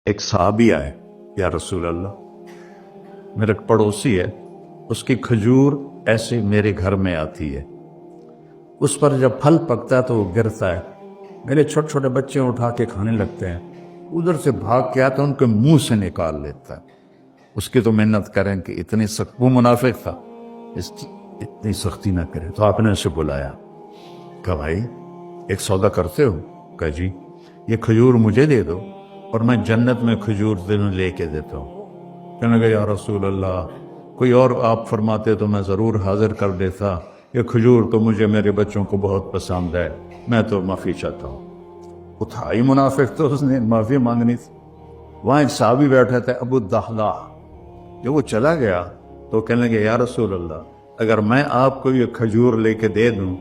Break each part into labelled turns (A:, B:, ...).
A: ایک صحابی آئے، یا رسول اللہ میرا پڑوسی ہے، اس کی کھجور ایسے میرے گھر میں آتی ہے، اس پر جب پھل پکتا ہے تو وہ گرتا ہے، میرے چھوٹے چھوٹے بچے اٹھا کے کھانے لگتے ہیں، ادھر سے بھاگ کے آتا ہے ان کے منہ سے نکال لیتا ہے۔ اس کی تو محنت کریں کہ اتنی سخت، وہ منافق تھا، اتنی سختی نہ کرے، تو آپ نے اسے بلایا، کہا بھائی ایک سودا کرتے ہو؟ کہا جی، یہ کھجور مجھے دے دو اور میں جنت میں کھجور دونوں لے کے دیتا ہوں۔ کہنے لگا یا رسول اللہ کوئی اور آپ فرماتے تو میں ضرور حاضر کر دیتا، یہ کھجور تو مجھے میرے بچوں کو بہت پسند ہے، میں تو معافی چاہتا ہوں۔ اٹھائی منافق تو اس نے معافی مانگنی تھی۔ وہاں ایک صحابی بیٹھے تھے ابو الدحداح، جب وہ چلا گیا تو کہنے لگے یا رسول اللہ اگر میں آپ کو یہ کھجور لے کے دے دوں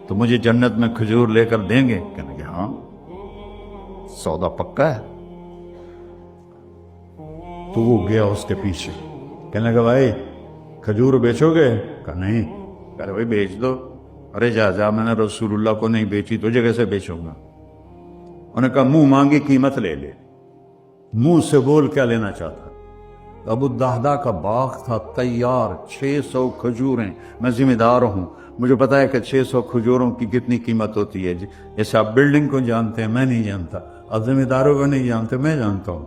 A: تو مجھے جنت میں کھجور لے کر دیں گے؟ کہنے لگے ہاں سودا پکا ہے۔ تو وہ گیا اس کے پیچھے، کہنے لگا بھائی کھجور بیچو گے؟ کہا نہیں۔ کہا بھائی بیچ دو۔ ارے جا میں نے رسول اللہ کو نہیں بیچی، تجھے کیسے بیچوں گا؟ انہوں نے کہا منہ مانگی قیمت لے لے۔ منہ سے بول کیا لینا چاہتا؟ ابو الدحداح کا باغ تھا تیار، 600 کھجوریں، میں ذمہ دار ہوں، مجھے پتا ہے کہ 600 کھجوروں کی کتنی قیمت ہوتی ہے، جیسے آپ بلڈنگ کو جانتے ہیں میں نہیں جانتا، آپ ذمہ داروں کو نہیں جانتے میں جانتا ہوں۔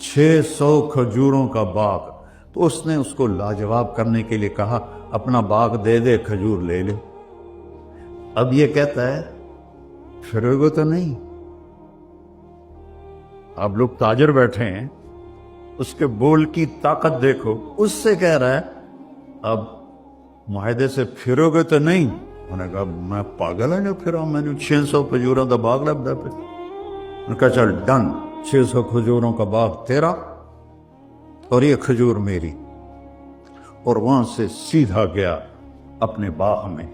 A: 600 کھجوروں کا باغ، تو اس نے اس کو لاجواب کرنے کے لیے کہا اپنا باغ دے دے، کھجور لے لے۔ اب یہ کہتا ہے پھرے گو تو نہیں؟ آپ لوگ تاجر بیٹھے ہیں، اس کے بول کی طاقت دیکھو، اس سے کہہ رہا ہے اب معاہدے سے پھرو گے تو نہیں؟ انہوں نے کہا میں پاگل ہے جو پھراؤں، میں نے 600 کھجوروں کا باغ لبدا پہ۔ انہوں نے کہا چل ڈن، 600 کھجوروں کا باغ تیرا اور یہ کھجور میری۔ اور وہاں سے سیدھا گیا اپنے باغ میں۔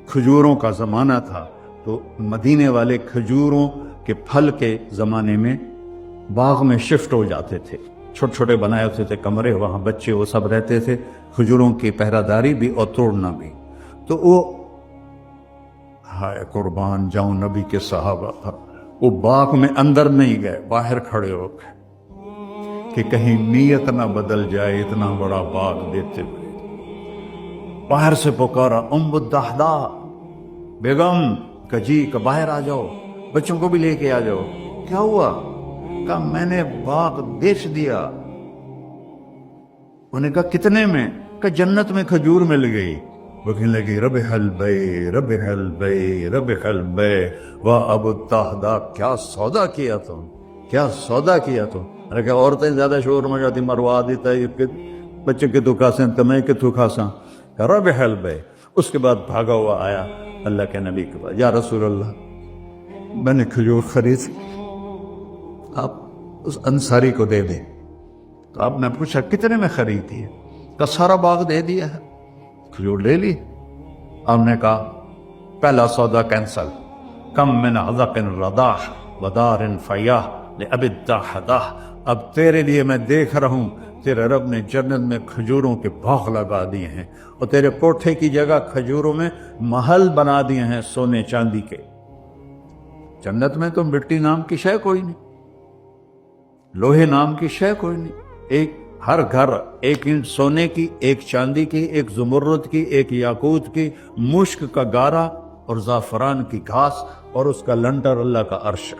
A: کھجوروں کا زمانہ تھا تو مدینے والے کھجوروں کے پھل کے زمانے میں باغ میں شفٹ ہو جاتے تھے، چھوٹے چھوٹے بنائے ہوتے تھے کمرے، وہاں بچے وہ سب رہتے تھے، کھجوروں کی پہرہ داری بھی اور توڑنا بھی۔ تو وہ ہائے قربان جاؤں نبی کے صحابہ، وہ باغ میں اندر نہیں گئے، باہر کھڑے ہو گئے کہ کہیں نیت نہ بدل جائے، اتنا بڑا باغ دیتے ہوئے باہر سے پکارا ام الدحداح بیگم، کہ جی، کہ باہر آ جاؤ، بچوں کو بھی لے کے آ جاؤ۔ کیا ہوا؟ کہا میں نے باغ بیچ دیا۔ انہوں نے کہا کتنے میں؟ کہ جنت میں کھجور مل گئی۔ وہ کہنے لگی ربح البیع ربح البیع ربح البیع، واہ ابو الدحداح کیا سودا کیا تم، کیا سودا کیا تم۔ میں نے کہا عورتیں زیادہ شور مچاتی، مروا دیتا ہے، بچے کے تو کھاسیں تمہیں کے تو کھاساں، ربح البیع۔ اس کے بعد بھاگا ہوا آیا اللہ کے نبی کے پاس، یا رسول اللہ میں نے کھجور خرید، آپ اس انصاری کو دے دیں۔ تو آپ نے پوچھا کتنے میں خریدی ہے؟ کہ سارا باغ دے دیا ہے، کھجور لے لی۔ آپ نے کہا پہلا سودا کینسل، کم من عذق رداح ودار فیاح لأبی الدحداح۔ اب تیرے لیے میں دیکھ رہا ہوں تیرے رب نے جنت میں کھجوروں کے باغ لگا دیے ہیں، اور تیرے کوٹھے کی جگہ کھجوروں میں محل بنا دیے ہیں سونے چاندی کے۔ جنت میں تو مٹی نام کی شے کوئی نہیں، لوہے نام کی شے کوئی نہیں، ایک ہر گھر ایک سونے کی، ایک چاندی کی، ایک زمرد کی، ایک یاقوت کی، مشک کا گارا اور زعفران کی گھاس، اور اس کا لنٹر اللہ کا عرش ہے۔